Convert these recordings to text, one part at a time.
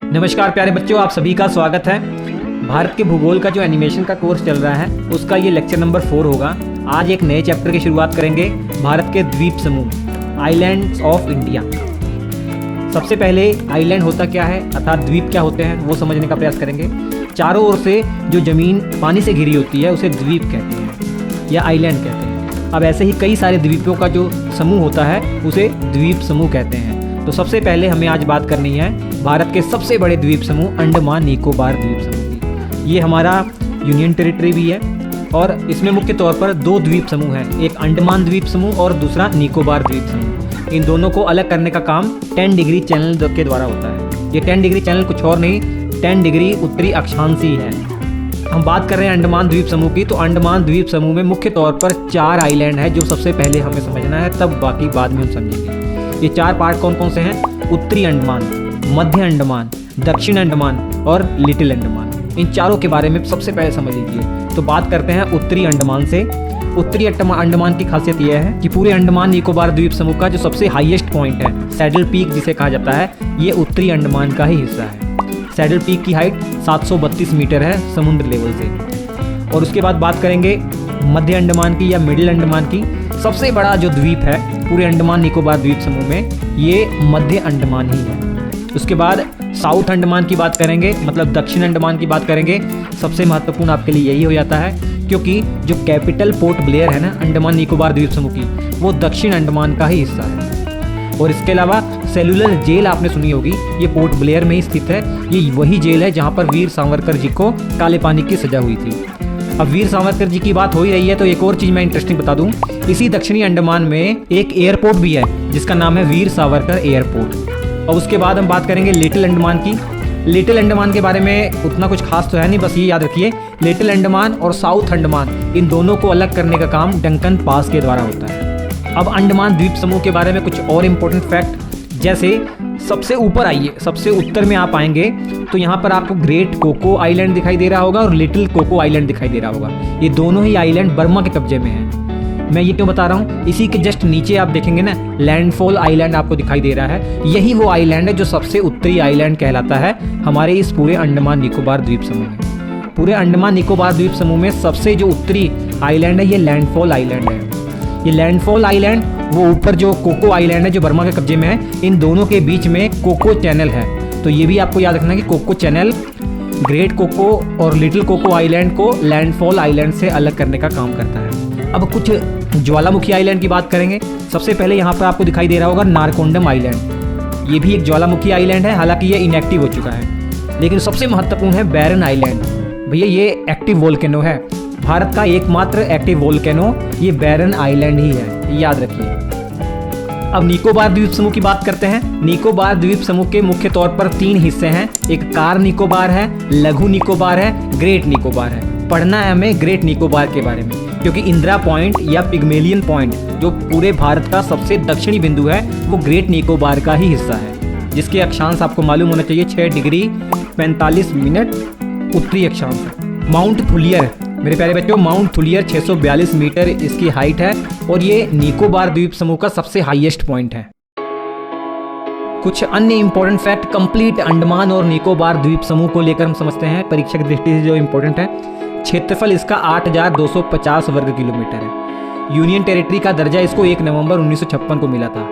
नमस्कार प्यारे बच्चों, आप सभी का स्वागत है। भारत के भूगोल का जो एनिमेशन का कोर्स चल रहा है उसका ये लेक्चर नंबर 4 होगा। आज एक नए चैप्टर की शुरुआत करेंगे, भारत के द्वीप समूह, आइलैंड्स ऑफ इंडिया। सबसे पहले आइलैंड होता क्या है अर्थात द्वीप क्या होते हैं वो समझने का प्रयास करेंगे। चारों ओर से जो ज़मीन पानी से घिरी होती है उसे द्वीप कहते हैं या आइलैंड कहते हैं। अब ऐसे ही कई सारे द्वीपों का जो समूह होता है उसे द्वीप समूह कहते हैं। तो सबसे पहले हमें आज बात करनी है भारत के सबसे बड़े द्वीप समूह अंडमान निकोबार द्वीप समूह की। ये हमारा यूनियन टेरिटरी भी है और इसमें मुख्य तौर पर दो द्वीप समूह हैं, एक अंडमान द्वीप समूह और दूसरा निकोबार द्वीप समूह। इन दोनों को अलग करने का काम 10 डिग्री चैनल के द्वारा होता है। ये 10 डिग्री चैनल कुछ और नहीं, 10 डिग्री उत्तरी अक्षांश ही है। हम बात कर रहे हैं अंडमान द्वीप समूह की, तो अंडमान द्वीप समूह में मुख्य तौर पर 4 आइलैंड है जो सबसे पहले हमें समझना है, तब बाकी बाद में हम समझेंगे। ये 4 पार्ट कौन कौन से हैं? उत्तरी अंडमान, मध्य अंडमान, दक्षिण अंडमान और लिटिल अंडमान। इन चारों के बारे में सबसे पहले समझ लीजिए। तो बात करते हैं उत्तरी अंडमान से। उत्तरी अंडमान की खासियत यह है कि पूरे अंडमान निकोबार द्वीप समूह का जो सबसे हाईएस्ट पॉइंट है, सैडल पीक जिसे कहा जाता है, ये उत्तरी अंडमान का ही हिस्सा है। सैडल पीक की हाइट 732 मीटर है समुद्र लेवल से। और उसके बाद बात करेंगे मध्य अंडमान की या मिडिल अंडमान की। सबसे बड़ा जो द्वीप है पूरे अंडमान निकोबार द्वीप समूह में, ये मध्य अंडमान ही है। उसके बाद साउथ अंडमान की बात करेंगे, मतलब दक्षिण अंडमान की बात करेंगे। सबसे महत्वपूर्ण आपके लिए यही हो जाता है क्योंकि जो कैपिटल पोर्ट ब्लेयर है ना अंडमान निकोबार द्वीप समूह की, वो दक्षिण अंडमान का ही हिस्सा है। और इसके अलावा सेलुलर जेल आपने सुनी होगी, ये पोर्ट ब्लेयर में ही स्थित है। ये वही जेल है जहाँ पर वीर सावरकर जी को काले पानी की सजा हुई थी। अब वीर सावरकर जी की बात हो ही रही है तो एक और चीज़ मैं इंटरेस्टिंग बता दूं। इसी दक्षिणी अंडमान में एक एयरपोर्ट भी है जिसका नाम है वीर सावरकर एयरपोर्ट। और उसके बाद हम बात करेंगे लिटिल अंडमान की। लिटिल अंडमान के बारे में उतना कुछ खास तो है नहीं, बस ये याद रखिए लिटिल अंडमान और साउथ अंडमान, इन दोनों को अलग करने का काम डंकन पास के द्वारा होता है। अब अंडमान द्वीप समूह के बारे में कुछ और इम्पोर्टेंट फैक्ट, जैसे सबसे ऊपर आइए, सबसे उत्तर में आप आएंगे तो यहाँ पर आपको ग्रेट कोको आइलैंड दिखाई दे रहा होगा और लिटिल कोको आइलैंड दिखाई दे रहा होगा। ये दोनों ही आइलैंड बर्मा के कब्जे में हैं। मैं ये क्यों बता रहा हूँ, इसी के जस्ट नीचे आप देखेंगे ना लैंडफॉल आइलैंड आपको दिखाई दे रहा है। यही वो आइलैंड है जो सबसे उत्तरी आइलैंड कहलाता है हमारे इस पूरे अंडमान निकोबार द्वीप समूह में। पूरे अंडमान निकोबार द्वीप समूह में सबसे जो उत्तरी आइलैंड है ये लैंडफॉल आइलैंड है। ये लैंडफॉल आइलैंड, वो ऊपर जो कोको आइलैंड है जो बर्मा के कब्जे में है, इन दोनों के बीच में कोको चैनल है। तो ये भी आपको याद रखना है कि कोको चैनल ग्रेट कोको और लिटिल कोको आइलैंड को लैंडफॉल आइलैंड से अलग करने का काम करता है। अब कुछ ज्वालामुखी आइलैंड की बात करेंगे। सबसे पहले यहाँ पर आपको दिखाई दे रहा होगा नारकोंडम आइलैंड। ये भी एक ज्वालामुखी आइलैंड है, हालांकि ये इनएक्टिव हो चुका है। लेकिन सबसे महत्वपूर्ण है बैरन आइलैंड। भैया ये एक्टिव वोल्केनो है, भारत का एकमात्र एक्टिव वोल्केनो ये बैरन आइलैंड ही है, याद रखिए। अब निकोबार द्वीप समूह की बात करते हैं। निकोबार द्वीप समूह के मुख्य तौर पर 3 हिस्से हैं, एक कार निकोबार है, लघु निकोबार है, ग्रेट निकोबार है। पढ़ना है हमें ग्रेट निकोबार के बारे में क्योंकि इंदिरा पॉइंट या पिग्मेलियन पॉइंट जो पूरे भारत का सबसे दक्षिणी बिंदु है वो ग्रेट निकोबार का ही हिस्सा है, जिसके अक्षांश आपको मालूम होना चाहिए 6 डिग्री 45 मिनट उत्तरी अक्षांश है। माउंट थुलियर, मेरे प्यारे बच्चों, माउंट थुलियर 642 मीटर इसकी हाइट है और ये निकोबार द्वीप समूह का सबसे हाईएस्ट पॉइंट है। कुछ अन्य इंपॉर्टेंट फैक्ट कंप्लीट अंडमान और निकोबार द्वीप समूह को लेकर हम समझते हैं परीक्षा की दृष्टि से जो इंपॉर्टेंट है। क्षेत्रफल इसका 8250 वर्ग किलोमीटर है। यूनियन टेरिटरी का दर्जा इसको 1 नवंबर 1956 को मिला था।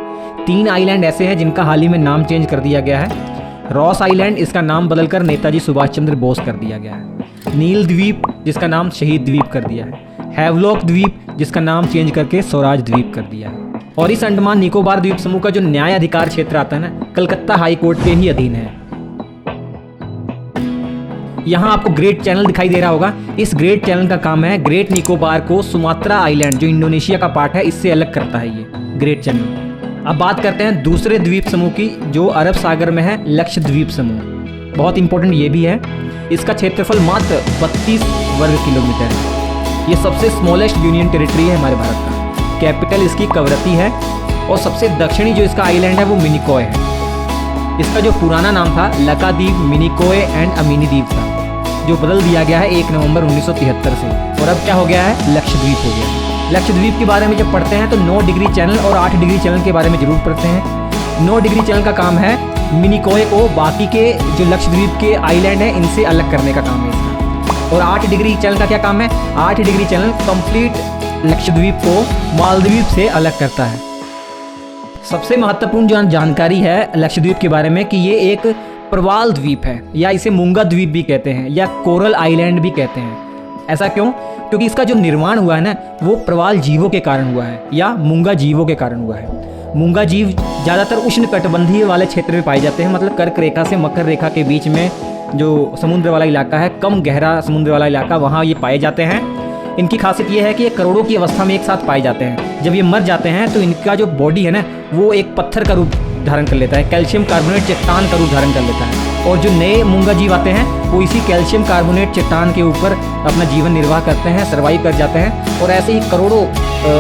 3 आइलैंड ऐसे हैं जिनका हाल ही में नाम चेंज कर दिया गया है। रॉस आइलैंड, इसका नाम बदलकर नेताजी सुभाष चंद्र बोस कर दिया गया है। नील द्वीप, जिसका नाम शहीद द्वीप कर दिया है। हैवलॉक द्वीप, जिसका नाम चेंज करके स्वराज द्वीप कर दिया है। और इस अंडमान निकोबार द्वीप समूह का जो न्याय अधिकार क्षेत्र आता है ना, कलकत्ता हाई कोर्ट के ही अधीन है। यहाँ आपको ग्रेट चैनल दिखाई दे रहा होगा। इस ग्रेट चैनल का काम है ग्रेट निकोबार को सुमात्रा आइलैंड जो इंडोनेशिया का पार्ट है इससे अलग करता है ये ग्रेट चैनल। अब बात करते हैं दूसरे द्वीप समूह की जो अरब सागर में है, लक्षद्वीप समूह। बहुत इंपॉर्टेंट ये भी है। इसका क्षेत्रफल मात्र 32 वर्ग किलोमीटर है। ये सबसे स्मॉलेस्ट यूनियन टेरिटरी है हमारे भारत का। कैपिटल इसकी कवरत्ती है और सबसे दक्षिणी जो इसका आइलैंड है वो मिनिकॉय है। इसका जो पुराना नाम था लकाद्वीप, मिनिकॉय एंड अमीनी द्वीप था, जो बदल दिया गया है 1 नवंबर 1973 से, और अब क्या हो गया है, लक्षद्वीप हो गया। लक्षद्वीप के बारे में जब पढ़ते हैं तो 9 डिग्री चैनल और 8 डिग्री चैनल के बारे में जरूर पढ़ते हैं। 9 डिग्री चैनल का काम है मिनिकॉय को बाकी के जो लक्षद्वीप के आइलैंड हैं इनसे अलग करने का काम है इसका। और 8 डिग्री चैनल का क्या काम है? 8 डिग्री चैनल कंप्लीट लक्षद्वीप को मालदीव से अलग करता है। सबसे महत्वपूर्ण जो जानकारी है लक्षद्वीप के बारे में कि ये एक प्रवाल द्वीप है, या इसे मूंगा द्वीप भी कहते हैं, या कोरल आइलैंड भी कहते हैं। ऐसा क्यों? क्योंकि इसका जो निर्माण हुआ है ना वो प्रवाल जीवों के कारण हुआ है, या मूंगा जीवों के कारण हुआ है। मूंगा जीव ज़्यादातर उष्णकटिबंधीय वाले क्षेत्र में पाए जाते हैं, मतलब कर्क रेखा से मकर रेखा के बीच में जो समुद्र वाला इलाका है, कम गहरा समुद्र वाला इलाका, वहाँ ये पाए जाते हैं। इनकी खासियत ये है कि ये करोड़ों की अवस्था में एक साथ पाए जाते हैं। जब ये मर जाते हैं तो इनका जो बॉडी है ना वो एक पत्थर का रूप धारण कर लेता है, कैल्शियम कार्बोनेट चट्टान का रूप धारण कर लेता है। और जो नए मूंगा जीव आते हैं वो इसी कैल्शियम कार्बोनेट चट्टान के ऊपर अपना जीवन निर्वाह करते हैं, सर्वाइव कर जाते हैं। और ऐसे ही करोड़ों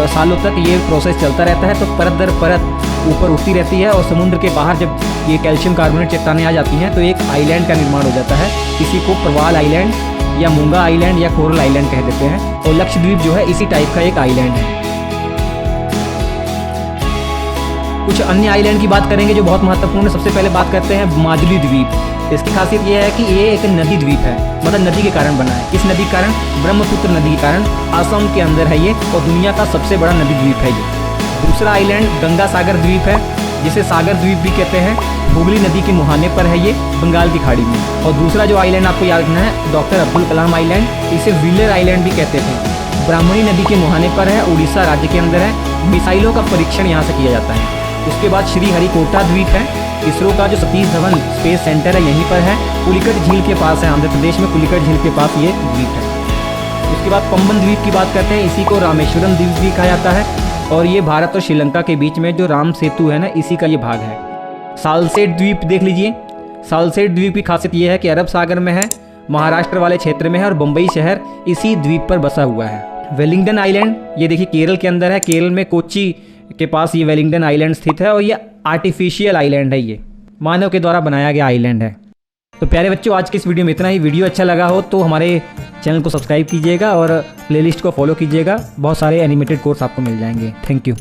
सालों तक ये प्रोसेस चलता रहता है। तो परत दर परत ऊपर उठती रहती है और समुद्र के बाहर जब ये कैल्शियम कार्बोनेट चट्टानें आ जाती हैं तो एक आइलैंड का निर्माण हो जाता है। इसी को प्रवाल आइलैंड या मूंगा आइलैंड या कोरल आइलैंड कह देते हैं। और लक्षद्वीप जो है इसी टाइप का एक आइलैंड है। कुछ अन्य आइलैंड की बात करेंगे जो बहुत महत्वपूर्ण है। सबसे पहले बात करते हैं माजुली द्वीप। इसकी खासियत यह है कि ये एक नदी द्वीप है, मतलब नदी के कारण बना है। इस नदी के कारण, ब्रह्मपुत्र नदी के कारण असम के अंदर है ये, और दुनिया का सबसे बड़ा नदी द्वीप है ये। दूसरा आइलैंड गंगा सागर द्वीप है, जिसे सागर द्वीप भी कहते हैं। हुगली नदी के मुहाने पर है ये, बंगाल की खाड़ी में। और दूसरा जो आइलैंड आपको याद रखना है डॉक्टर अब्दुल कलाम आइलैंड, इसे व्हीलर आइलैंड भी कहते थे। ब्राह्मणी नदी के मुहाने पर है, उड़ीसा राज्य के अंदर है। मिसाइलों का परीक्षण यहाँ से किया जाता है। उसके बाद श्रीहरिकोटा द्वीप है। इसरो का जो सतीश धवन स्पेस सेंटर है यहीं पर है, पुलिकट झील के पास है। आंध्र प्रदेश में पुलिकट झील के पास ये द्वीप है। उसके बाद पंबन द्वीप की बात करते हैं। इसी को रामेश्वरम द्वीप भी कहा जाता है, और ये भारत और श्रीलंका के बीच में जो राम सेतु है ना इसी का ये भाग है। सालसेट द्वीप देख लीजिए। सालसेट द्वीप की खासियत ये है कि अरब सागर में है, महाराष्ट्र वाले क्षेत्र में है, और बम्बई शहर इसी द्वीप पर बसा हुआ है। वेलिंगटन आइलैंड ये देखिए केरल के अंदर है। केरल में कोच्चि के पास ये वेलिंगटन आइलैंड स्थित है, और ये आर्टिफिशियल आइलैंड है, ये मानव के द्वारा बनाया गया आइलैंड है। तो प्यारे बच्चों आज की इस वीडियो में इतना ही। वीडियो अच्छा लगा हो तो हमारे चैनल को सब्सक्राइब कीजिएगा और प्लेलिस्ट को फॉलो कीजिएगा। बहुत सारे एनिमेटेड कोर्स आपको मिल जाएंगे। Thank you.